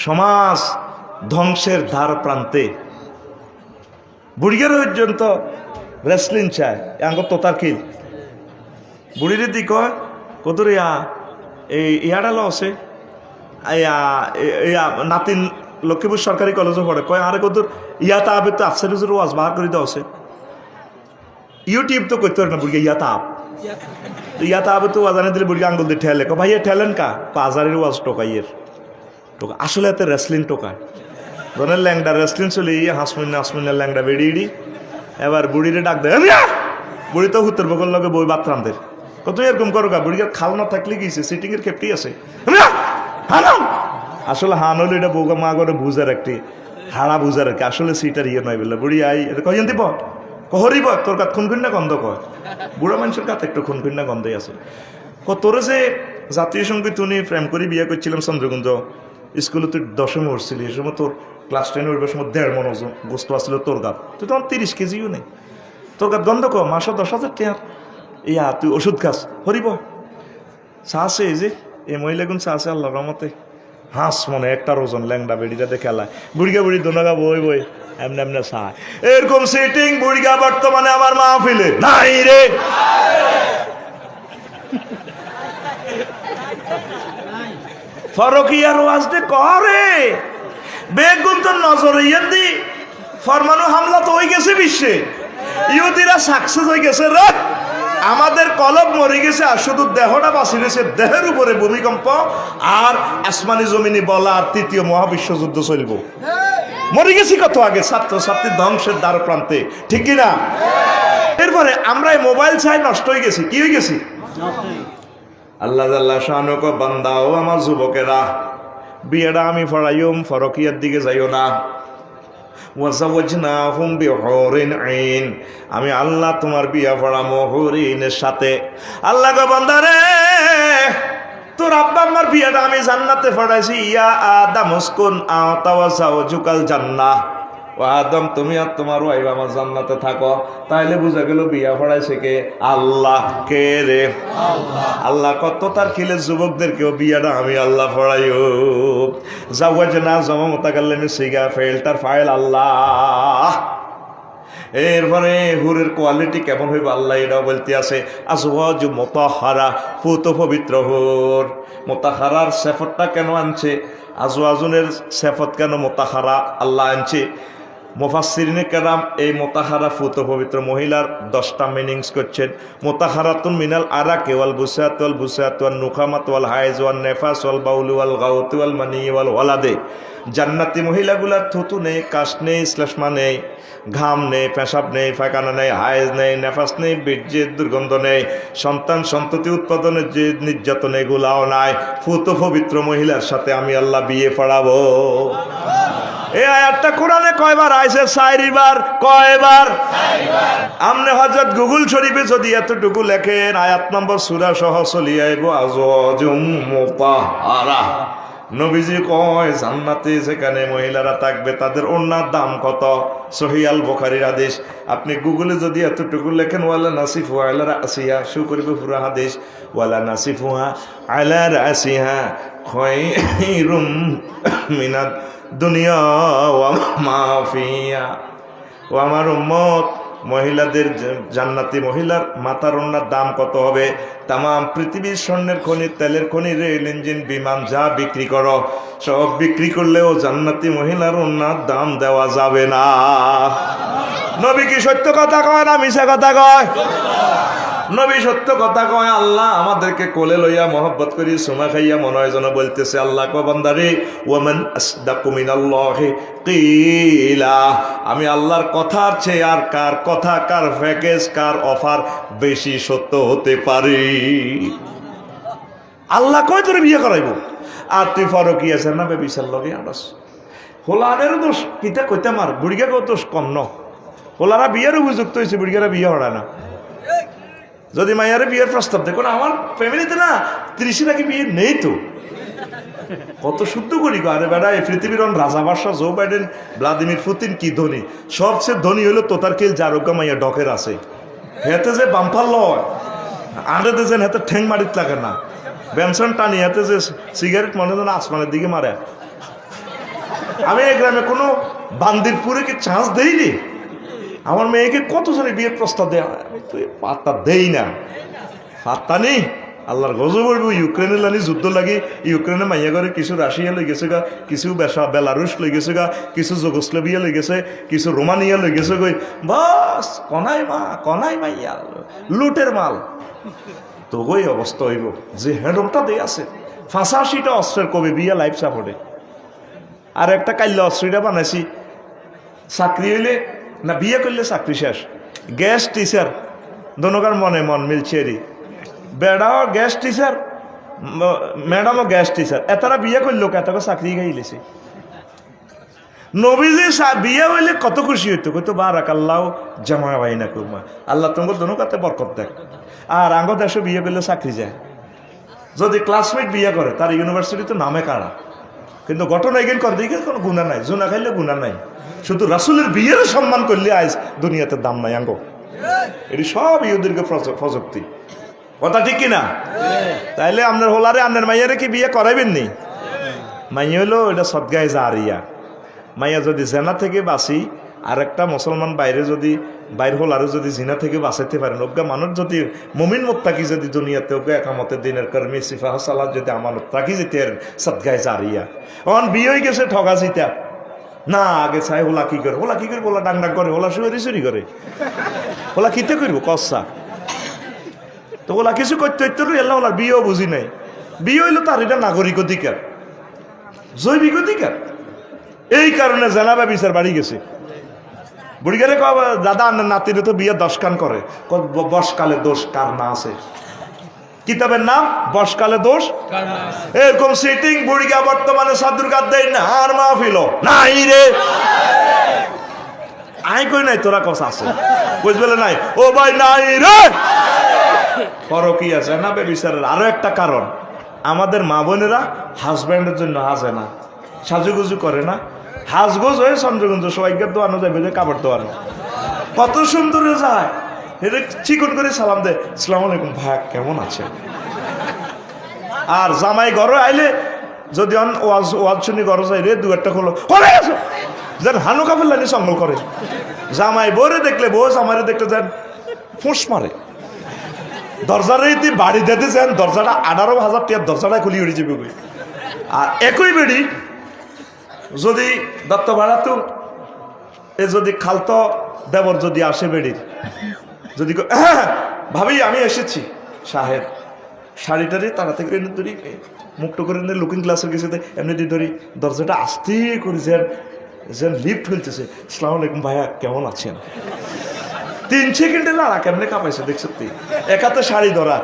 সমাজ ধ্বংসের ধার প্রান্তে। বুড়িয়ার পর্যন্ত রেসলিং চায় আঙ্গ তোতার কিল বুড়ির দি কয় কত ইয়া এই ইয়াডাল আছে নাতিন লক্ষ্মীপুর সরকারি কলেজে পড়ে কয় আরে কত ইয়া তাপ তো আফসারিজের ওয়াজ বাহার করে দেওয়া আছে ইউটিউব তো করতে পারে না বুড়ি ইয়া তাপ ইয়া তাপ তো ওয়াজানে দিলে বুড়ি আঙ্গুল দিয়ে ঠেলে ভাইয়া ঠেলেন কা 5000-এর ওয়াজ টোকাইয়ের টোকা আসলে এতে রেসলিং টোকায় ধরেন ল্যাংডা রেসলিং চলে ইয়ে হাসমুন্না ল্যাংডা বেরিয়ে এবার বুড়িরে ডাক দেয় বুড়ি তো হুত্তর বগল লগে বই বাতরামদের কত এরকম করো গা বুড়ির খাল না থাকলে গিয়েছে সিটিং এর খেপটি আছে আসলে হান হলো এটা বউগা মা করে বুঝার একটি হাড়া বুঝার আর কি আসলে সিটার ইয়ে নয় বললে বুড়ি আই কজন দিব কহরিব তোর কাত খুনখুন্না গন্ধ কয় বুড়া মানুষের কাত একটু খুনখুন্না গন্ধই আছে তোরে যে জাতীয় সঙ্গীত উনি প্রেম করে বিয়ে করছিলাম চন্দ্রকুঞ্জ স্কুলে তুই 10মে উঠছিলি এই সময় তোর ক্লাস 10-এ উঠবার সময় 1.5 মন গোস্ত আসছিল তোর গাত তুই তখন 30 কেজিও নেই তোর গাত গন্ধ কর মাসে 10,000 টাকা ইয়া তুই ওষুধ খাস হরিব চা আছে এই যে এই মহিলাগুন চা আছে আল্লাহর রহমতে হাঁস মনে একটা ওজন ল্যাংডা বেড়িটা দেখে আলায় বুড়িগা বুড়ি দোনাগা বই বই এমনি এমনি চা এরকম সিটিং বুড়িগা বর্তমানে আমার মাহফিলে নাই রে ফরকিয়ার ওয়াজতে করে বেগুন তো নজরে ইয়াদি ফরমানু হামলা তো হয়ে গেছে বিশ্বে ইহুদিরা সাকসেস হয়ে গেছে রে আমাদের কলব মরে গেছে আর শুধু দেহটা বাঁচি গেছে দেহের উপরে ভূমিকম্প আর আসমানি জমিনি বলা আর 3য় মহাবিশ্বযুদ্ধ চলব মরে গেছি কত আগে ছাত্রছাত্রী ধ্বংসের দ্বার প্রান্তে ঠিক কিনা এরপরে আমরা এই মোবাইল চাই নষ্ট হয়ে গেছি কি হয়ে গেছি আল্লাহ আল্লাহ শানুক বান্দাও আমার যুবকেরা বিয়েটা আমি ফরাইম ফরকিয়ার দিকে যাইও না ওয়াজাওয়াজনাহুম বিহুরিন আইন আমি আল্লাহ তোমার বিয়া পড়ামো হরিণের সাথে আল্লাহ গো বান্দারে তোর আব্বা আম্মার বিয়াটা আমি জান্নাতে পড়াইছি ইয়া আদম উসকুন আতাওয়াজাওজুকাল জান্নাহ ও আদম তুমি আর তোমার ওয়াইফ আমার জান্নাতে থাকো তাইলে বুঝা গেল বিয়া পড়াইছে কে আল্লাহ কে রে আল্লাহ কত তার খিলে যুবকদেরকেও বিয়াটা আমি আল্লাহ পড়াইও জাওয়াজনা জমা মুতাকাল্লিমি সিগা ফাইলটার ফাইল আল্লাহ এরপরে হুরের কোয়ালিটি কেমন হইবে আল্লাহ এটাও বলতে আছে আজওয়াজু মুতাহহারা পুত পবিত্র হুর মুতাহহারার সিফাতটা কেন আনছে আজওয়াজুনের সিফাত কেন মুতাহহারা আল্লাহ আনছে মুফাসসিরিনে কেরাম এই মুতাহহারা পুত পবিত্র মহিলার 10টা মিনিংস করছেন মুতাহহারাতুন মিনাল আরাকি ওয়াল বুসাত ওয়াল বুসাত ওয়ান নুখামাত ওয়াল হাইজ ওয়ান নেফাস ওয়াল বাউল ওয়াল গাউত ওয়াল মানি ওয়াল ওয়ালাদে জান্নাতি মহিলাগুলার থুতু নেই কাশ নেই শ্লেষ্মা নেই ঘাম নেই পেশাব নেই ফাঁকানা নেই হায়েজ নেই নেফাস নেই বীর্যের দুর্গন্ধ নেই সন্তান সন্ততি উৎপাদনের যে নির্যাতন এগুলাও নাই পুত পবিত্র মহিলার সাথে আমি আল্লাহ বিয়ে পড়াবো এই আয়াতটা কোরআনে কয়বার আইছে 4 বার কয়বার 4 বার আমনে হযরত গুগল শরীফে যদি এতটুকু লেখেন আয়াত নম্বর সূরা সহ চলিয়ে আইব আজওয়াজুম মুতাহহারা নবীজি কয় জান্নাতে যেখানে মহিলারা থাকবে তাদের ওড়নার দাম কত সহিহ আল বুখারীর হাদিস আপনি গুগলে যদি এতটুকু লেখেন ওয়ালা নাসিফু আলা রাসিহা শু করবে পুরো হাদিস ওয়ালা নাসিফুহা আলা রাসিহা খায়রুম মিনাদ দুনিয়া ওয়া মা ফিহা ও আমার উম্মত মহিলাদের জান্নাতি মহিলার মাথার ওড়নার দাম কত হবে তাম পৃথিবীর স্বর্ণের খনি তেলের খনি রেল ইঞ্জিন বিমান যা বিক্রি করো সব বিক্রি করলেও জান্নাতি মহিলার ওড়নার দাম দেওয়া যাবে না নবী কি সত্য কথা কয় না মিছা কথা কয় নবী সত্য কথা কয় আল্লাহ আমাদেরকে কোলে লইয়া মহব্বত করি সুমা খাইয়া মনে হয় যেন বলতেছে আল্লাহ কো বান্দারে ওয়ামান আসদাকু মিনাল্লাহি কিলা আমি আল্লাহর কথার চেয়ে আর কার কথা কার প্যাকেজ কার অফার বেশি সত্য হতে পারে আল্লাহ কয় তোরে বিয়ে করাইবো আর তুই ফরকি আছে না বেবিচার লগে আনাস হোলানের দোষ কিতা কইতে মার বুড়িগা কো দোষ কম ন হোলারা বিয়ের উপযুক্ত হয়েছে বুড়িগারা বিয়ে হড়া না যদি মাইয়ারে বিয়ের প্রস্তাব দেখো না আমার ফ্যামিলিতে না 30 আগে বিয়ে নেই তো কত শুদ্ধ করি আরে বেড়া এই পৃথিবীর রাজা বাদশাহ জো বাইডেন ভ্লাদিমির পুতিন কি ধনী সবচেয়ে ধনী হলো তোতারকিল জারোগা মাইয়া ডকের আছে হেতে যে বাম্পার লয় আন্ডাতে যেন হেতে ঠেং মারিত লাগে না বেনসন টানি হেতে যে সিগারেট মনে যেন আসমানের দিকে মারে আমি এই গ্রামে কোনো বান্দিরপুরে কি চান্স দেইনি? আমার মেয়েকে কত জনে বিয়ের প্রস্তাব দেয়, তুই পাত্তা দেই না, পাত্তা নেই। আল্লাহর গজব বলবো, ইউক্রেনের লানি যুদ্ধ লাগে, ইউক্রেনে মাইয়া করে কিছু রাশিয়া লই গেছে গা, কিছু বেলারুশ লই গেছে গা, কিছু জুগোস্লাভিয়া লই গেছে, কিছু রোমানিয়া লই গেছে গই, বাস কনাই মাইয়া লুটের মাল। তো ওই অবস্থা হইব যে হ্যান্ডলটা দিয়ে আছে 85টা অস্ত্রের কবি বিয়া লাইফ সাপোর্টে। আর একটা কাল্লা অস্ত্রটা বানাইছি, চাকরি হইলে না বিয়ে করলে চাকরি শেষ। গ্যাস টিচার দনকার মনে মন মিলছেরি, বেড়াও গ্যাস টিচার, ম্যাডামও গ্যাস টিচার, এতারা বিয়ে করলো এতকে চাকরি গাইলেছে। নবীজি বিয়ে হইলে কত খুশি হইতো, কইতো বারাকাল্লাহ জামা বাইনা কুরমা, আল্লাহ তোমার দনকাতে বরকত দেখ। আর আঙ্গ দেশে বিয়ে করলে চাকরি যায়। যদি ক্লাসমেট বিয়ে করে তার ইউনিভার্সিটি তো নামে কারা, কিন্তু ঘটনা এগেন কর দিকে কোনো গুণা নাই, জুনা খাইলে গুণা নাই, শুধু রাসূলের বিয়ের সম্মান করলে আজ দুনিয়াতে দাম নাই আঙ্গ। এটি সব ইহুদিরকে প্রযুক্তি, কথা ঠিক কিনা? তাইলে আপনার হোলারে আপনার মাইয়ারে কি বিয়ে করাইবেন নি? মাইয়া হলো এটা সদগায়ে জারিয়া। মাইয়া যদি জেনা থেকে বাঁচি, আর একটা মুসলমান বাইরে যদি বাইর হোলারে যদি জিনা থেকে বাঁচাইতে পারেন, অজ্ঞা মানুষ যদি মুমিন মুত্তাকি যদি দুনিয়াতে অজ্ঞা একামতের দিনের কর্মী সিফা সালাত যদি আমানত তাকি যেতে সদগায়ে জারিয়া। অন বিয়ে হয়ে গেছে ঠগা জিতা না, আগে চাই হোলা কি করে, হোলা কি করে, বলা ডাং ডাং করে, হোলা শুয়ে চুরি করে, হোলা কিতে করবো কসা। তো ওলা কিছু করতে হইতে এল্লা ওলার বিয়েও বুঝি নাই। বিয়ে হইলো তার এটা নাগরিক অধিকার, জৈবিক অধিকার। এই কারণে জেনাবা বিচার বাড়ি গেছে। বুড়িগারে দাদা নাতিরে তো বিয়ে 10 কান করে, বসকালে দোষ কার না আছে, কিতাবের নাম বসকালে দোষ। এরকম সিটিং বুড়িগা বর্তমানে সাদুর কাদ দেয় না, আর মাহফিল নাই রে, আই কই নাই, তোরা কথা আছে বুঝবে নাই, ও ভাই নাই রে। ফরকই আছে না বেবিচারের। আরো একটা কারণ, আমাদের মা বোনেরা হাজব্যান্ডের জন্য হাজে না, সাজুগুজু করে না, হাজগোজ হয়ে চন্দ্রগঞ্জ সবাইকার দোয়ানো যাবে, কাপড় দোয়ানো কত সুন্দর যায়, এটা চিকন করে সালাম দেয়, আসসালামু আলাইকুম ভাই কেমন আছে। আর জামাই ঘরে আইলে যদি ওয়াজ শুনি ঘরে যাই রে, 2-1টা খোলো যেন হানু কাপড় লাইনে সঙ্গল করে। জামাই বউরে দেখলে বউ জামাইরে দেখলে যেন ফুঁস মারে। দরজারে তুই বাড়ি দিতে চান, দরজাটা 18,000 টাকার দরজাটা খুলি উড়ে যাবে। আর একই বেড়ি যদি দত্ত ভাড়া তো এ যদি খালতো দেবর যদি আসে বেড়ির, যদি ভাবি আমি এসেছি, সাহেব শাড়িটারি তারা থেকে ধরি মুক্ত করে নিয়ে লুকিং গ্লাসের গেছে এমনি ধরি দরজাটা আস্তে করে যেন লিফট খুলতেছে, আসসালামু আলাইকুম ভাইয়া কেমন আছেন। 3 সেকেন্ডে লাড়া কেমনে কাঁপাইছে দেখছো তুই, একাতে শাড়ি ধরা,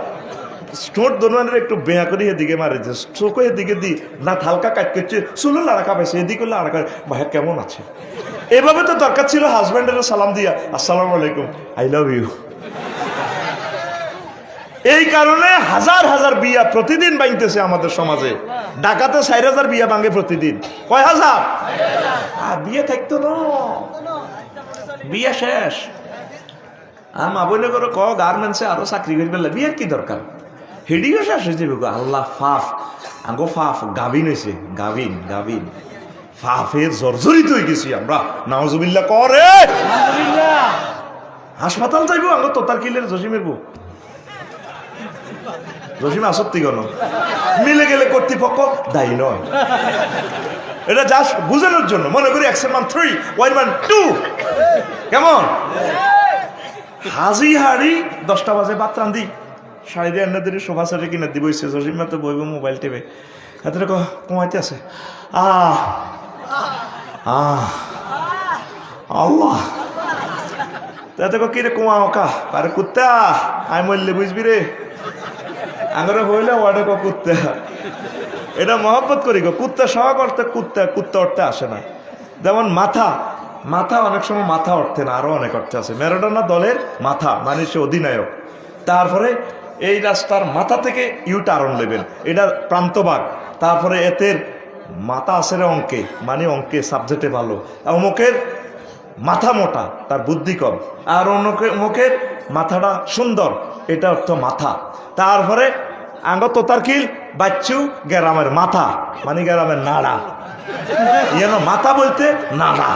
ঠোঁট দোনোয়ানের একটু বেয়া করে এদিকে মারে, চোখে এদিকে দি না হালকা কাট করছে, চুলো লাড়া কাঁপাইছে, এদিকে লাড়া কাট, ভাইয়া কেমন আছে। এভাবে তো দরকার ছিল হাজব্যান্ডের সালাম দিয়া, আসসালামু আলাইকুম আই লাভ ইউ। এই কারণে হাজার হাজার বিয়া প্রতিদিন ভাঙতেছে আমাদের সমাজে। ঢাকাতে 4,000 বিয়া ভাঙে প্রতিদিন। কয় হাজার? আর বিয়ে থাকতো না, বিয়ে শেষ। আর মা বলে করো গার্মেন্টসে আরো চাকরি করে ফেললে বিয়ের কি দরকার, হেডিও শেষ হয়ে যাবে। আল্লাহ ফাফ আঙ্গো ফাফ গাভিন হয়েছে, গাভিন গাভিন ফাফের জর্জরিত হয়ে গেছি আমরা, নাউজুবিল্লাহ করে। হাসপাতাল যাইবো আঙ্গো তোতার কিলের জসিমের বউ, জসিম আসত্তি গণ মিলে গেলে কর্তৃপক্ষ দায়ী নয়। এটা জাস্ট বুঝানোর জন্য, মনে করি X মান 3 Y মান 2 কেমন। হাজি হাড়ি 10টা বাজে ভাত রান্ধি, শাড়ি দিয়ে এনে দিলে সোফা সেটে কিনে দিব, জসিম তো বইব মোবাইল টেপে, হাতে কমাইতে আছে আল্লাহ তাতে কিরে কুয়া ওকা আরে কুত্তা আই মরলে বুঝবি রে, আঙরে হইলে ওয়াডে কুত্তা। এটা মহব্বত করি গো, কুত্তা সহ করতে কুত্তা উঠতে আসে না। যেমন মাথা অনেক সময় মাথা উঠতে না, আরো অনেক অর্থে আছে। ম্যারাডোনা দলের মাথা মানে সে অধিনায়ক, তারপরে এই রাস্তার মাথা থেকে টার্ন নেবেন, এটা প্রান্তভাগ, তারপরে এতের মাথা আছে রে অঙ্কে, মানে অঙ্কে সাবজেক্টে ভালো, অমুকের মাথা মোটা তার বুদ্ধি কম, আর অমুকের মাথাটা সুন্দর, এটা অর্থ মাথা। তারপরে আঙ্গ তোতার কিল বাচ্চু গ্রামের মাথা মানে গ্রামের নাড়া ইয়েন মাথা বলতে নাড়া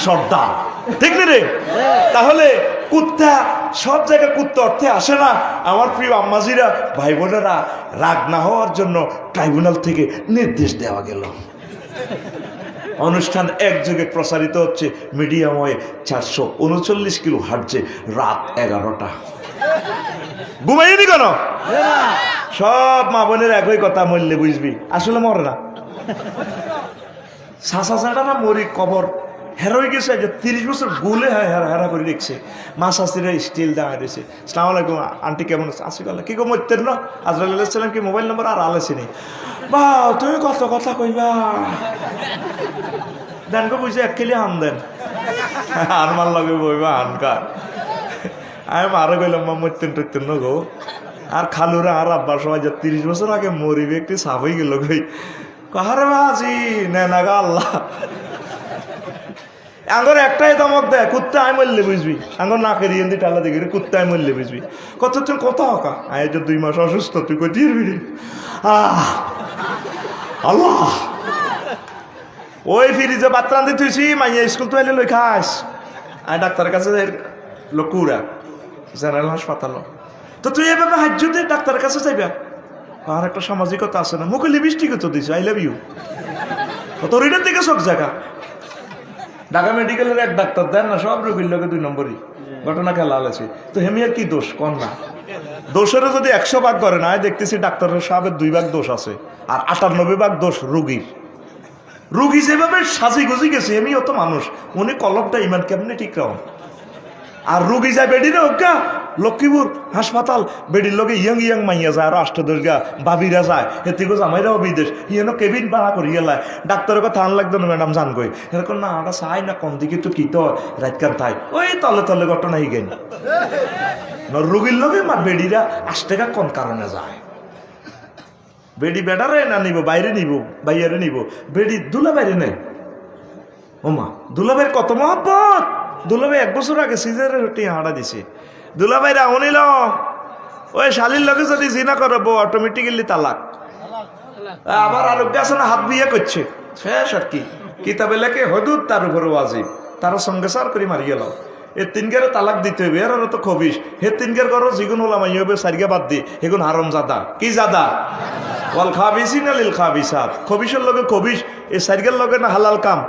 সর্দা ঠিক না রে তাহলে কুত্তা সব জায়গায় কুত্তা অর্থে আসে না আমার প্রিয় আম্মাজিরা ভাই বোনেরা রাগ না হওয়ার জন্য ট্রাইব্যুনাল থেকে নির্দেশ দেওয়া গেল অনুষ্ঠান একযোগে প্রসারিত হচ্ছে মিডিয়াম ওয়ে 439 কিলো হার্টজে রাত 11টা ঘুমাইনি কেন সব মা বোনের একই কথা মরলে বুঝবি আসলে মরে না সাসা চাটা না মরি কবর হেরোই গেছে যে 30 বছর গুলে হেরা করে দেখছে মা শাস্তিরা স্টিল দাঁড়ায় দিয়েছে সালাম আলাইকুম আন্টি কেমন আছে আসি গেল কি গো মরতেন না আজরাইল আলাইহিস সালাম কি মোবাইল নাম্বার আর আলাইছিনি বা তুমি কত কথা কইবা দেন গো বুঝে এক খেলি আন দেন আর মার লগে বইবা আনকার আমি মারা গেলাম মা মরতেন টরতেন না গো আর খালুরা আর আব্বার সময় যে 30 বছর আগে মরিবে একটি সাপ হয়ে গেল গই কাহারে বাজি নেনা গা আল্লাহ আঙ্গর একটাই দমক দেয় কুত্তা আয় মরলে বুঝবি আঙ্গর না কেরিয়ে দি টালা দেখি কুত্তা আয় মরলে বুঝবি কত তুই কত হকা আয় যে 2 মাস অসুস্থ তুই কই দিয়ে দিবি আল্লাহ ওই ফিরিজে বাত্রান দিয়ে তুইছি মাইয়া স্কুল তো এলে লই খাস আয় ডাক্তারের কাছে লকুরা জেনারেল হাসপাতাল তো তুই এভাবে হাজ্যতে ডাক্তারের কাছে যাইবা আর একটা সামাজিকতা আছে না মুখে লিপস্টিকও তো দিছে আই লাভ ইউ তোর এটার দিকে সব জায়গা ঢাকা মেডিকেলের এক ডাক্তার দেন না সব রোগীর লোকে 2 নম্বরই ঘটনা খেলা আছে তো হেমিয়ার কি দোষ কন না দোষেরও যদি 100 ভাগ করে না দেখতেছি ডাক্তারের সাহেবের 2 ভাগ দোষ আছে আর 98 ভাগ দোষ রোগীর রোগী যেভাবে সাজি গুজি গেছে এমনিও তো মানুষ উনি কলমটা ইমান কেমনি ঠিক রাখুন আর রোগী যায় বেডিরে ওকা লক্ষ্মীপুর হাসপাতাল বেডির লোকে ইয়ং মাইয়া যায় আর 8-10 গা বাবিরা যায় এতিকো জামাইরাও বিদেশ ইয়েনো কেবিন ভাড়া করি গেলায় ডাক্তারের কথা আন লাগতো না ম্যাডাম জান কই এরকম না ওটা চাই না কোন দিকে তো কি তো রাতকার থাই ওই তলে তলে ঘটনা হয়ে গেল রোগীর লোকে মা বেডিরা 8 টাকা কোন কারণে যায় বেডি বেডারে না নিব বাইরে নিব বাইরে নিব বেডি দুলা বাইরে নেই ওমা দুলাভাইয়ের কত মহব্বত দুলাভাই 1 বছর আগে সিজারের রুটি হাঁড়া দিছে দুলাভাইরা অনিল ওই শালির লোকে যদি জিনা করবো অটোমেটিক্যালি তালাক আবার আরোগ্য আছে না হাত বিয়ে করছে শেষ আর কি কিতাবে লেখে হদুদ তার উপরে ওয়াজিব তারা সঙ্গে সার করে মারি গেল এ 3 গেরে তালাক দিতে হবে এর তো খবিস হে 3 গের করো যেগুন ওলামাই হবে 4 বাদ দি এগুন হারাম জাদা কি জাদা ওয়াল খাবিসিনা লিল খাবিসাত খবিসের লগে খবিস এই 4 গের লগে না হালাল কাম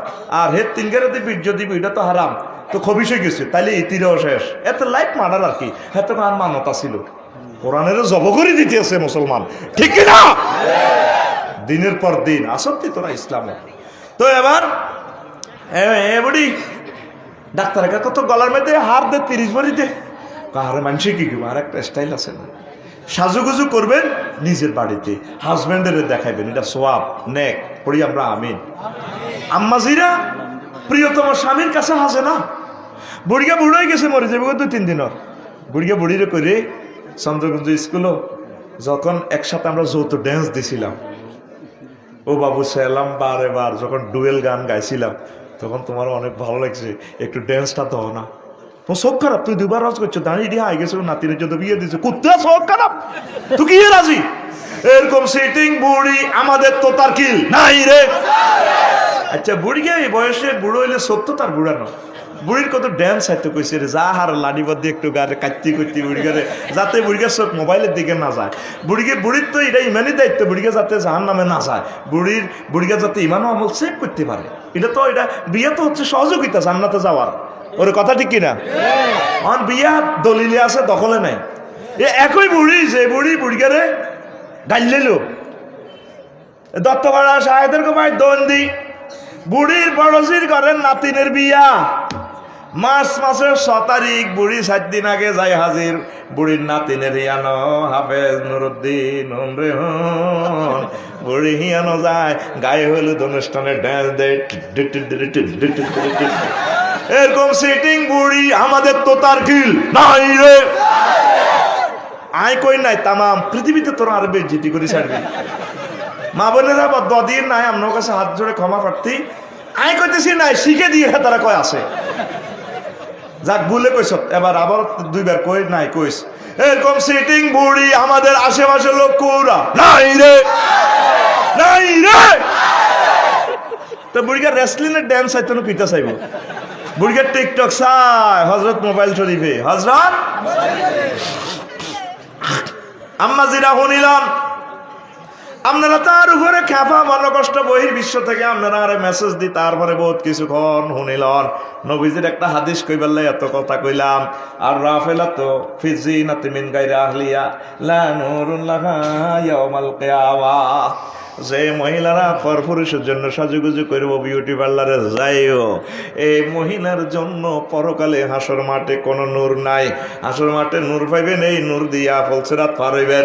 আর হে 3 গেরে দি বীর্য দিবি এটা তো হারাম তো খবিস হয়ে গেছে তাইলে ইতিরাও শেষ এত লাইফ মার্ডার আর কি এত আর মানতা ছিল কোরআনের জব করে দিতে আছে মুসলমান ঠিক কি না দিনের পর দিন আসক্তি তোরা ইসলামে তো এবার এ বুড়ি ডাক্তারের কত গলার মধ্যে হার দে 30 ভরি দে কাহারে মানুষে কি কি আর একটা স্টাইল আছে না সাজুগুজু করবেন নিজের বাড়িতে হাজব্যান্ডের দেখাইবেন এটা সোয়াব নেক পড়ি আমরা আমিন আম্মাজিরা প্রিয়তম স্বামীর কাছে হাসে না বুড়িয়া বুড়ো হয়ে গেছে মরে যাবে 2-3 দিনের বুড়িয়া বুড়িরে করে চন্দ্রগঞ্জ স্কুলও যখন একসাথে আমরা যৌথ ড্যান্স দিছিলাম ও বাবু সালাম বারে বার যখন ডুয়েল গান গাইছিলাম তখন তোমার অনেক ভালো লাগছে একটু ড্যান্সটা তো না তোমার চোখ খারাপ তুই 2 বার রাজ করছো দাঁড়িয়ে দিয়ে আই গেছো নাতিনের জন্য বিয়ে দিচ্ছে কুত্তা চোখ খারাপ তুই কি রাজি এরকম সিটিং বুড়ি আমাদের তো তার কিল নাই রে আচ্ছা বুড়িকে এই বয়সে বুড়ো হইলে সত্য তার বুড়ানো বুড়ির কত ড্যান্স হাইতে কইছে রে যা হার লাডি বাদি একটু গারে কাটতি করতি বুড়ি গারে যাতে বুড়িকে সব মোবাইলের দিকে না যায় বুড়ির তো এটা ইমানই দায়িত্ব বুড়িকে যাতে জাহান নামে না যায় বুড়িকে যাতে ইমানও আমল সেভ করতে পারে এটা তো এটা বিয়ে তো হচ্ছে সহযোগিতা জান্নাতে যাওয়ার ওর কথা ঠিক কিনা অন বিয়া দলিলে আছে দখলে নাই এ একই বুড়ি যে বুড়িগারে গাইলেল দত্তপাড়া সাহেদের কমায় দন্দি বুড়ির বড়জির ঘরের নাতিনের বিয়া মার্চ মাসের 6 তারিখ বুড়ি 7 দিন আগে যায় হাজির বুড়ির নাতিনের হিয়ানো হাফেজ নুরুদ্দিন রে বুড়ি হিয়ানো যায় গায়ে হলুদ অনুষ্ঠানে ড্যান্স দেয় এরকম সিটিং বুড়ি আমাদের তো তার কিল নাই রে আয় কই নাই তামাম পৃথিবীতে তোরা আর বেজ্জিতি করে ছাড়বি মা বোনেরা বদিন নাই আপনার কাছে হাত জোড়ে ক্ষমা প্রার্থী আয় করতেছি নাই শিখে দিয়ে তারা কয় আছে যাক ভুলে কইস এবার আবার 2 বার কই নাই কইস এরকম সিটিং বুড়ি আমাদের আশেপাশে লোক কুরা নাই রে, নাই রে। তো বুড়িকে রেসলিনের ড্যান্স চাইতো না পিতা চাইব, বুড়িকে টিকটক চাই হজরত মোবাইল শরীফে, হজরত আম্মাজিরা শুনিলাম আপনারা তার উপরে খেপা মনে কষ্ট বহির বিশ্ব থেকে আপনারা আরে মেসেজ দি তারপরে বহুত কিছুক্ষণ শুনিলন নবীজির একটা হাদিস কইবাল্লাই এত কথা কইলাম। আর রাফেলা তো ফিজিনাতি মিন গায়রি আহলিয়া লা নূরুন লাহা ইয়াউমাল কিয়ামাহ, যে মহিলারা পরপুরুষের জন্য সাজুগুজু করব বিউটি পার্লারে যাইও, এই মহিলার জন্য পরকালে হাসর মাঠে কোনো নূর নাই। হাসর মাঠে নূর পাইবেন এই নূর দিয়া ফলসেরাত পার হইবেন,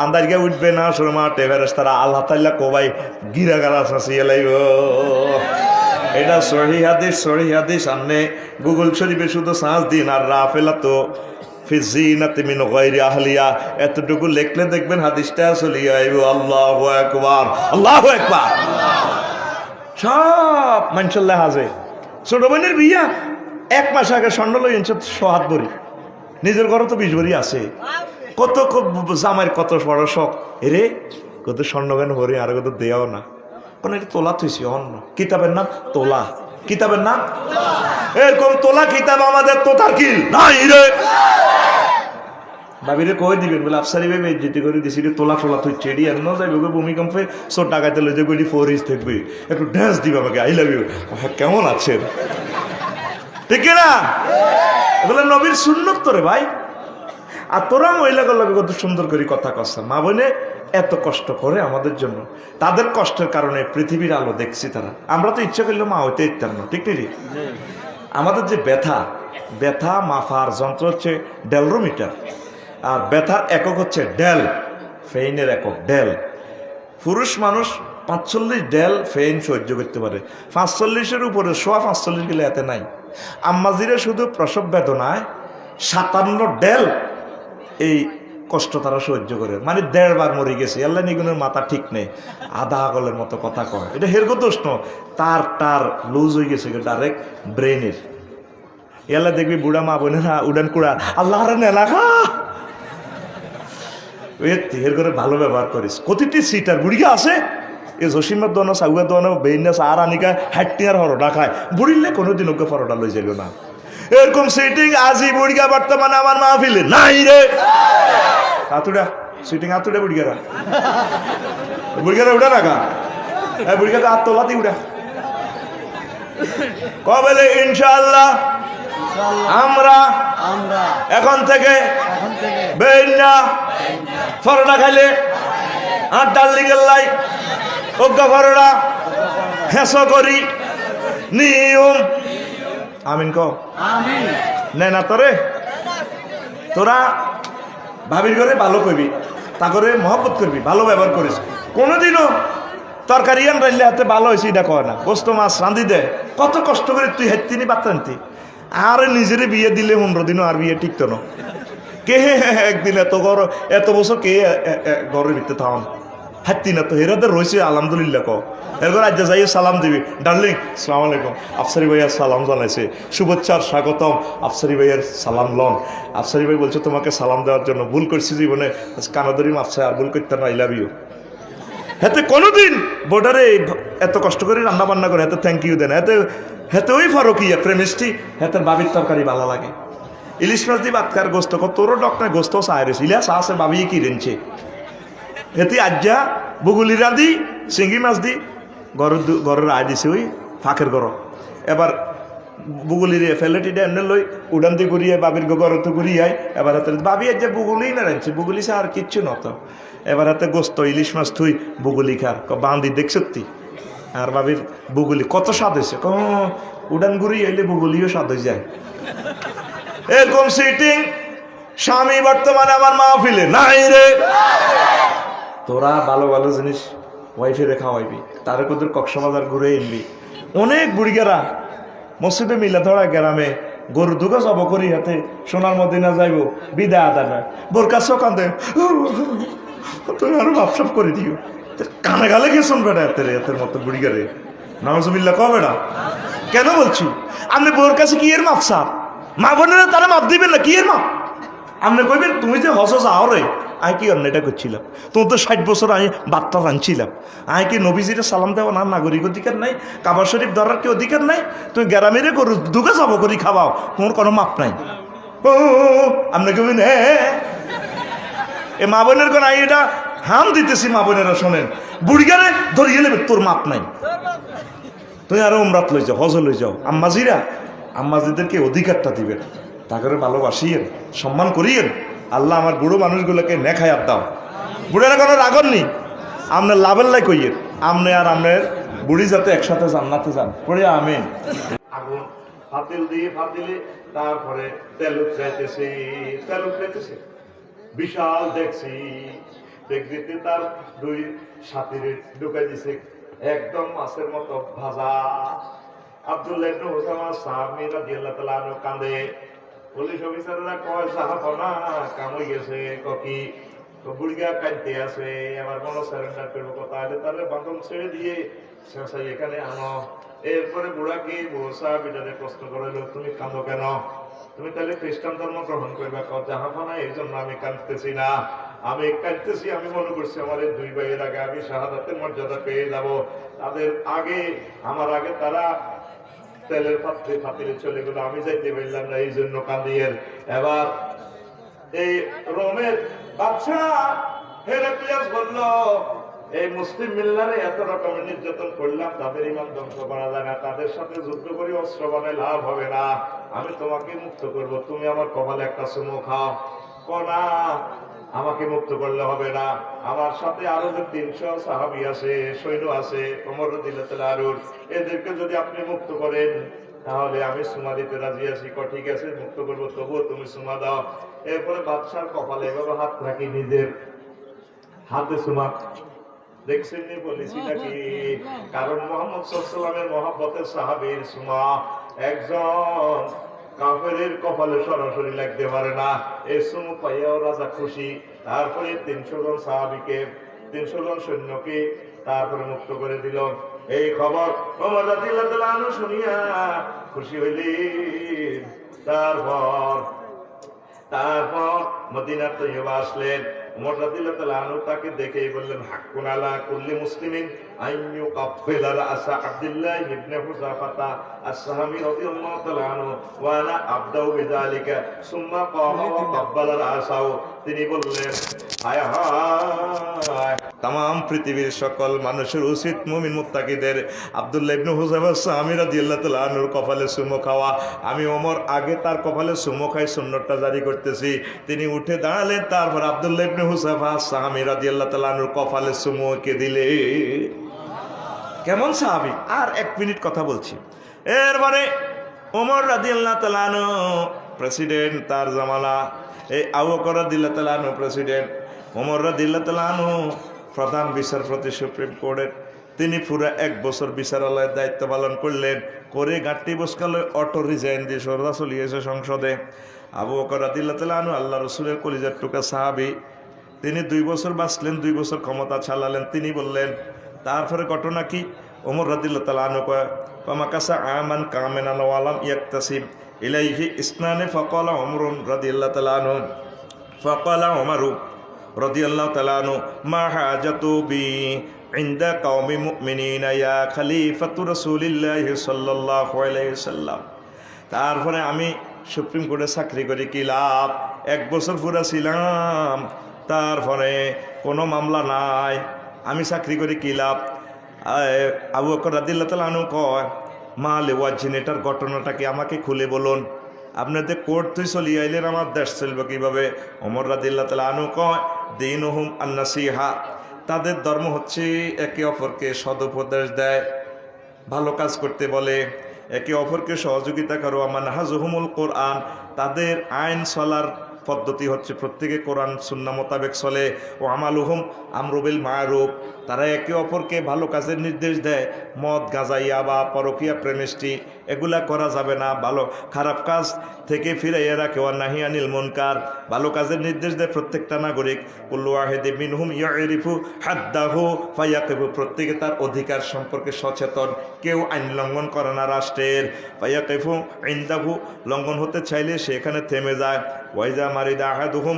আন্দাজকে উঠবেন হাসর মাঠে ফেরেশতারা আল্লাহ তাআলা কোবাই গিরাগারা শাসিয়ে লাইব। এটা সহি হাদিস, সহি হাদিস। সামনে গুগল শরীফে শুধু সার্চ দিন আর রাফেলা তো ফিজিনাতি মিন গায়রি আহলিয়া এতটুকু লিখলে দেখবেন হাদিসটা চলিয়ে আইব। আল্লাহু আকবার, আল্লাহু আকবার। সব মানুষের লেহাজে ছোট বোনের বিয়া 1 মাস আগে স্বর্ণ লই এনছে 100 ভরি, নিজের ঘরে তো 20 ভরি আছে। কত জামাইয়ের কত বড় শখ, এরে কত স্বর্ণ কেন ভরি আর কত দেয়াও না, কোন এটা তোলা থইছি অন্য কিতাবের নাম তোলা, কিতাবের নাম এরকম তোলা কিতাব আমাদের তো তার কি নাই রে। ভাবিরে কই দিবেন বলে আফসারি ভাই যেটি করে দিছি তোলা তোলা তুই চেড়ি আর না যাইব ভূমিকম্পে সো টাকাতে লই যে গলি 4 ইঞ্চ থাকবে, একটু ড্যান্স দিবে আমাকে আই লাভ ইউ, কেমন আছেন ঠিক না? এগুলো নবীর সুন্নত তো রে ভাই। আর তোরা মহিলাগুলো কত সুন্দর করে কথা কস, মা বোনে এত কষ্ট করে আমাদের জন্য, তাদের কষ্টের কারণে পৃথিবীর আলো দেখছি তারা। আমরা তো ইচ্ছা করলে মা হইতে ইত্যার না, ঠিক নেই? আমাদের যে ব্যথা, ব্যথা মাফার যন্ত্র হচ্ছে ডেলরোমিটার, আর ব্যথার একক হচ্ছে ডেল, ফেইনের একক ডেল। পুরুষ মানুষ 45 ডেল ফেইন সহ্য করতে পারে, 45-এর উপরে 45 গেলে এতে নাই। আম্মাজিরা শুধু প্রসব বেদনায় 57 ডেল এই কষ্ট তারা সহ্য করে, মানে 1.5 বার মরে গেছে। আল্লাহ নিগুনের মাথা ঠিক নেই, আধা আগলের মতো কথা কয়। এটা হেরগো দোষ ন, তার লুজ হয়ে গেছে ডাইরেক্ট ব্রেনের। এল্লা দেখবি বুড়া মা বোনেরা উড়ান কুড়া আল্লাহ নেলাখা এর করে ভালো ব্যবহার করিস। প্রতিটি সিটার বুড়িকে আছে এ জসিমের দোনো সাগুয়ার দোনো বেইনা আর আনিকা হাট্টিয়ার হরডা খায়, বুড়িলে কোনোদিন ওকে ফরডা লই যাইল না। এরকম সিটিং আজই বুড়িকা বর্তমানে আমার মাহফিলে নাই রে। হাতুড়া সিটিং হাতুড়া বুড়িকারা, বুড়িকারা উঠা রাখা, বুড়িকাটা হাত তোলাতেই উঠা কবেলে ইনশাআল্লাহ আমরা এখন থেকে বেইনা ফরডা খাইলে আর ডাল্লি গেল্লাই অজ্ঞা ফরডা হেস করি নিয়ম আমিন কও আমিন। নে না তোরে তোরা ভাবির ঘরে ভালো করবি, তা করে মহব্বত করবি, ভালো ব্যবহার করিস। কোনোদিনও তরকারি আন রাইলে হাতে ভালো হয়েছে এটা কয় না, গোস্ত মাছ রাঁধি দে, কত কষ্ট করে তুই হেত্তিনি বাত্তান্তি। আর নিজেরে বিয়ে দিলে 15 দিনও আর বিয়ে টিকতো না। কে একদিন এত বছর কে ঘরের ভিতরে থাকুন হাঁটতি না তো, হেরাদের রয়েছে আলহামদুলিল্লাহ কো। এরপর আজ যাই সালাম দিবি, ডার্লিং সালাম আলাইকুম, আফসারি ভাইয়ার সালাম জানাইছে, শুভেচ্ছার স্বাগতম, আফসারি ভাইয়ার সালাম লন। আফসারি ভাই বলছে তোমাকে সালাম দেওয়ার জন্য, ভুল করছি জীবনে কানাদরি মাফসা আর ভুল করতে না, আই লাভ ইউ। হাতে কোনোদিন বোর্ডারে এত কষ্ট করে রান্না বান্না করে এত থ্যাংক ইউ দেন, হেতে ওই ফারুকিয়া প্রেমিষ্টি হেতের বাবির তরকারি ভালো লাগে। ইলিশ মাছ দিয়ে বাতকার গোস্ত তোরও ডক্টর গোস্ত সাহের ইলিশ আছে বাবি কি রেঞ্চে এতে আজ্জা বুগুলি রাঁধি চিংড়ি মাছ দি ঘরের আয় দিছে ওই ফাঁকের ঘর। এবার বুগুলির ফেলেটি এনে লই উড়ান দিয়ে ঘুরিয়ে বাবির ঘর তো ঘুরিয়ায়, এবার হাতে বাবি আজ্জা বুগুলি না রাঁধছে, বুগুলি সে আর কিচ্ছু নত। এবার হাতে গোস্ত ইলিশ মাছ থুই বুগুলি খার বাঁধি দেখ সত্যি, আর বাবির বুগুলি কত স্বাদ হয়েছে, উড়ান ঘুরি এলে বুগুলিও স্বাদ হয়ে যায়। এরকম সিটিং স্বামী বর্তমানে আমার মাহফিলে নাই রে। তোরা ভালো ভালো জিনিস ওয়াইফে রেখা হইবি, তারে কোদের কক্সবাজার ঘুরে এনবি। অনেক বুড়িগেরা মসজিদে মিলা ধরা গ্রামে গরু দুগা জব করি হাতে সোনার মদিনা যাইব বিদায় আদা নয় বোরকা চোকান্দে তুমি আরো ভাবসাপ করে দিও, কানে গালে গেছুন বেটা এতের এতের মতো বুড়িগারে নামজবিল্লা কবে না কেন বলছি? আপনি বোর কাছে কি এর মাপসাপ? মা বোনেরা তারা মাপ দিবেন না, কি এর মাপ? আপনি কইবেন তুমি যে হস যাও রে, আমি কি অন্যটা করছিলাম? তোমার তো 60 বছর আমি বার্তা আনছিলাম, আমি কি নবীজিরে সালাম দেওয়া না নাগরিক অধিকার নাই? কাবা শরীফ ধরার কি অধিকার নাই? তুমি গ্যারামেরে করো দুগে যাবো করি খাওয়াও, তোমার কোনো মাপ নাই। ও আপনি কইবেন হ্যাঁ, এ মা বোনের কোন আই এটা হাম দিতেছি, মা বোনেরা শোনেন, বুড়িগারে ধরিয়ে নেবে, তোর মাপ নাই। তুমি আরো উমরাত লই যাও, হজ লই যাও, আম্মাজিরা আম্মাজিদেরকে অধিকারটা দিবেন, তাকে ভালোবাসিয়েন, সম্মান করিয়েন। আল্লাহ আমার বুড়ো মানুষগুলোকে নেখায়াত দাও। বুড়েরা কোনো রাগন নেই, আপনার লাভের লাই কইয়েন, আপনি আর আপনার বুড়ি যাতে একসাথে জান্নাতে যান, পড়ে আমিন। আগুন ফাতিল দিয়ে ফাতিলে তারপরে তেল উঠতেছে, তেল উঠতেছে, বিশাল দেখছি, দেখতে তার দুই সাথীরে ঢুকাই দিছে একদম মাছের মতো ভাজা। আব্দুল্লাহ ইবনে হুসামা সাহাবী রাদিয়াল্লাহু তাআলা আনহু কাঁদে। পুলিশ অফিসাররা কয় সাহাবানা কাম হয়ে গেছে, ককি তো বুড়িয়া কাঁদতে আছে, আমার মনে সারেন্ডার করবো, কথা হলে তাহলে বাঁধন ছেড়ে দিয়ে শেষাই এখানে আনো। এরপরে বুড়াকে বুড়ো সাহাবীটারে প্রশ্ন করলো, তুমি কাঁদো কেন? তুমি তাহলে খ্রিস্টান ধর্ম গ্রহণ করবে? জাহাপানা, এই জন্য আমি কাঁদতেছি না, আমি কাঁদতেছি, আমি মনে করছি আমার এই দুই ভাইয়ের আগে আমি শাহাদাতের মর্যাদা পেয়ে যাব, তাদের আগে আমার আগে তারা তেলের পাত্রে ফাতিলে চলে গেল, আমি যাইতে পারলাম না, এই জন্য কাঁদিয়ের। এবার এই রোমের বাদশা হেরাক্লিয়াস বলল, এই মুসলিম মিল্লারে এত রকমের নির্যাতন করলাম, তাদের ইমান ধ্বংস করা যায় না, তাদের সাথে যুদ্ধ করে অস্ত্র বানায় লাভ হবে না, আমি তোমাকে মুক্ত করব, তুমি আমার কপালে একটা চুমু খাও। কোনা আমাকে মুক্ত করলে হবে না, আমার সাথে আরো যে 300 সাহাবী আছে, সৈন্য আছে, ওমর রাদিয়াল্লাহু আনহু, এদেরকে যদি আপনি মুক্ত করেন তাহলে আমি সুমা দিতে রাজি আছি। ঠিক আছে, মুক্ত করবো, তবুও তুমি সুমা দাও। এরপরে বাদশার কপালে এভাবে হাত রাখি, নিজের হাতে সুমা। দেখছেন নি বলেছি নাকি? কারণ মুহাম্মদ সাল্লাল্লাহু আলাইহি ওয়াসাল্লামের মহব্বতের সাহাবীর সুমা একজন কাফেরের কপালে সরাসরি লাগতে পারে না। এই সুমু পাইয়াও রাজা খুশি। তারপরে 300 জন সাহাবীকে, 300 জন সৈন্যকে তারপরে মুক্ত করে দিল। এই খবর ওমর রাদিয়াল্লাহু তাআলা আনহু শুনিয়া খুশি হইলেন। তারপর মদিনা তৈয়বা আসলেন। ওমর রাদিয়াল্লাহু তাআলা আনহু তাকে দেখেই বললেন, হাক্কুন আলা কুল্লি মুসলিমিন আইয়ু কাফিলা রাসা আব্দুল্লাহ ইবনে হুযাফাতা আস-সাহামী রাদিয়াল্লাহু তাআলা আনহু ওয়া আনা আবদাউ বিযালিকা সুম্মা কামা ওয়া কাব্বালা রাসাও। তিনি বললেন, হায় হায়, তাম পৃথিবীর সকল মানুষের উচিত মুমিন মুত্তাকিদের আব্দুল্লাহ ইবনে হুযাফা আস-সাহামী রাদিয়াল্লাহু তাআলা আনহুর কপালে চুমু খাওয়া। আমি ওমর আগে তার কপালে চুমু খাই সুন্নতটা জারি করতেছি। তিনি উঠে দাঁড়ালেন, তারপর আব্দুল্লাহ ইবনে হুযাফা আস-সাহামী রাদিয়াল্লাহু তাআলা আনহুর কপালে চুমু কে দিলে। কেমন সাহাবী! আর 1 মিনিট কথা বলছি। এরপরে ওমর রাদিয়াল্লাহু তাআলা আনহু প্রেসিডেন্ট, তার জামালা এই আবু বকর রাদিয়াল্লাহু তাআলা আনহু প্রেসিডেন্ট, ওমর রাদিয়াল্লাহু তাআলা আনহু প্রধান বিচারপতি সুপ্রিম কোর্টের। তিনি পুরো 1 বছর বিচারালয়ের দায়িত্ব পালন করলেন। করে গাঁটটি বসকালে অটো রিজাইন দিয়ে সরদা চলিয়েছে সংসদে। আবু বকর রাদিয়াল্লাহু তাআলা আনহু আল্লাহ রসুলের কলিজার টুকা সাহাবী। তিনি 2 বছর বাঁচলেন, 2 বছর ক্ষমতা চালালেন। তিনি বললেন, তারপরে ঘটনা কি? ওমর রাদিয়াল্লাহু তাআলা আনহু কয়, ফামাকাসা আমান কামেনান ওয়া লাম ইয়াকতাসিব ইলাইহি ইসনানে ফাকালা ওমর রাদিয়াল্লাহু তাআলা আনহু ফাকালা ওমর রাদিয়াল্লাহু তাআলা আনহু মা হাজাতু বি ইনদা কওমি মুমিনিনা ইয়া খলিফাতু রাসূলিল্লাহি সাল্লাল্লাহু আলাইহি ওয়াসাল্লাম। তারপরে আমি সুপ্রিম কোর্টে চাকরি করে কি লাভ? 1 বছর পুরা ছিলাম, তারপরে কোনো মামলা নাই, আমি চাকরি করে কি লাভ? আবু বকর রাদিয়াল্লাহু তাআলা আনহু কয়, মা লেওয়াজিন, এটার ঘটনাটাকে আমাকে খুলে বলুন। আপনাদের কোর্ট তুই চলিয়ে আইলেন, আমার দেশ চলবে কীভাবে? ওমর রাদিয়াল্লাহু তাআলা আনহু কয়, দীনুহুম আন-নাসিহা, তাদের ধর্ম হচ্ছে একে অপরকে সদুপদেশ দেয়, ভালো কাজ করতে বলে, একে অপরকে সহযোগিতা করো। মানহাজুহুমুল কোরআন, তাদের আইন চলার পদ্ধতি হচ্ছে প্রত্যেকে কোরআন সুন্নাহ মোতাবেক চলে। ও আমালুহুম আমরু বিল মারুফ, তারা একে অপরকে ভালো কাজের নির্দেশ দেয়। মদ, গাঁজা, ইয়াবা, পরকীয়া, প্রেমিষ্টি এগুলা করা যাবে না। ভালো খারাপ কাজ থেকে ফিরাইয়া রাখে। ওয়া নাহি আনিল মুনকার, ভালো কাজের নির্দেশ দেয় প্রত্যেকটা নাগরিক। কুল্লু ওয়াহিদিন মিনহুম ইয়ারিফু হাদ্দাহু ফায়াকিফু, প্রত্যেকে তার অধিকার সম্পর্কে সচেতন। কেউ আইন লঙ্ঘন করে না রাষ্ট্রের। ফায়াকিফু ইনদাহু, লঙ্ঘন হতে চাইলে সেখানে থেমে যায়। ওয়াইজা মারিদা আহাদুহুম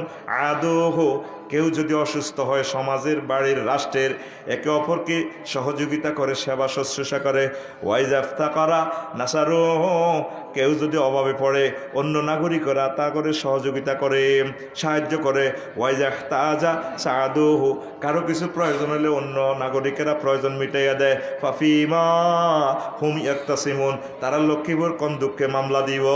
আদুহু, কেউ যদি অসুস্থ হয় সমাজের, বাড়ির, রাষ্ট্রের একে অপরকে সহযোগিতা করে, সেবা শুশ্রূষা করে। ওয়াইজা ইফতাকারা নাসারুহু, কেউ যদি অভাবে পড়ে অন্য নাগরিকরা তা করে সহযোগিতা করে, সাহায্য করে। ওয়াইজা ইহতাজা সাআদুহু, কারো কিছু প্রয়োজন হলে অন্য নাগরিকেরা প্রয়োজন মিটাইয়া দেয়। ফাফিমা হুম ইয়াকতাসিমুন, তারা লক্ষ্মীপুর কোন দুঃখে মামলা দিব?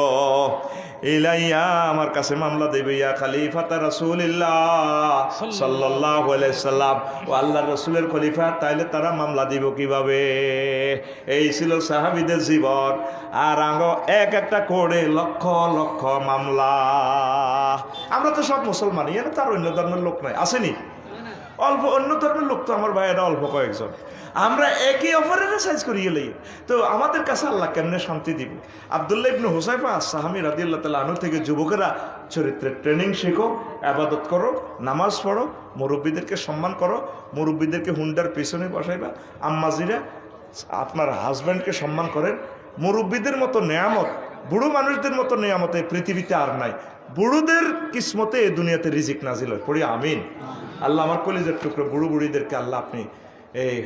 ইলাইয়া, আমার কাছে মামলা দেবে। ইয়া খলিফাতা রাসূলিল্লাহ সাল্লাল্লাহু আলাইহি সাল্লাম, ও আল্লাহর রাসূলের খলিফা, তাইলে তারা মামলা দিব কিভাবে? এই ছিল সাহাবীদের জীবন। আর এক একটা করে লক্ষ লক্ষ মামলা। আমরা তো সব মুসলমান, এখানে তার অন্য ধর্মের লোক নাই, আসেনি? অল্প অন্য ধর্মের লোক তো আমার ভাইয়েরা অল্প কয়েকজন। আমরা একে অপরের সাইজ করি গেলেই তো আমাদের কাছে আল্লাহ কেমনে শান্তি দিব? আব্দুল্লাহ ইবনে হুযায়ফা সাহাবী রাদিয়াল্লাহু তাআলা আনহু থেকে যুবকেরা চরিত্রের ট্রেনিং শেখো, ইবাদত করো, নামাজ পড়ো, মুরব্বীদেরকে সম্মান করো, মুরব্বীদেরকে হুন্ডার পিছনে বসাইবা। আম্মাজিরা আপনার হাজব্যান্ডকে সম্মান করেন। মুরব্বীদের মতো নেয়ামত, বুড়ো মানুষদের মতো নেয়ামত এই পৃথিবীতে আর নাই। বুড়োদের কিসমতে এই দুনিয়াতে রিজিক নাজিল হয়। পড়ি আমিন। আল্লাহ আমার কলিজার টুকরো বুড়ো বুড়িদেরকে আল্লাহ আপনি এই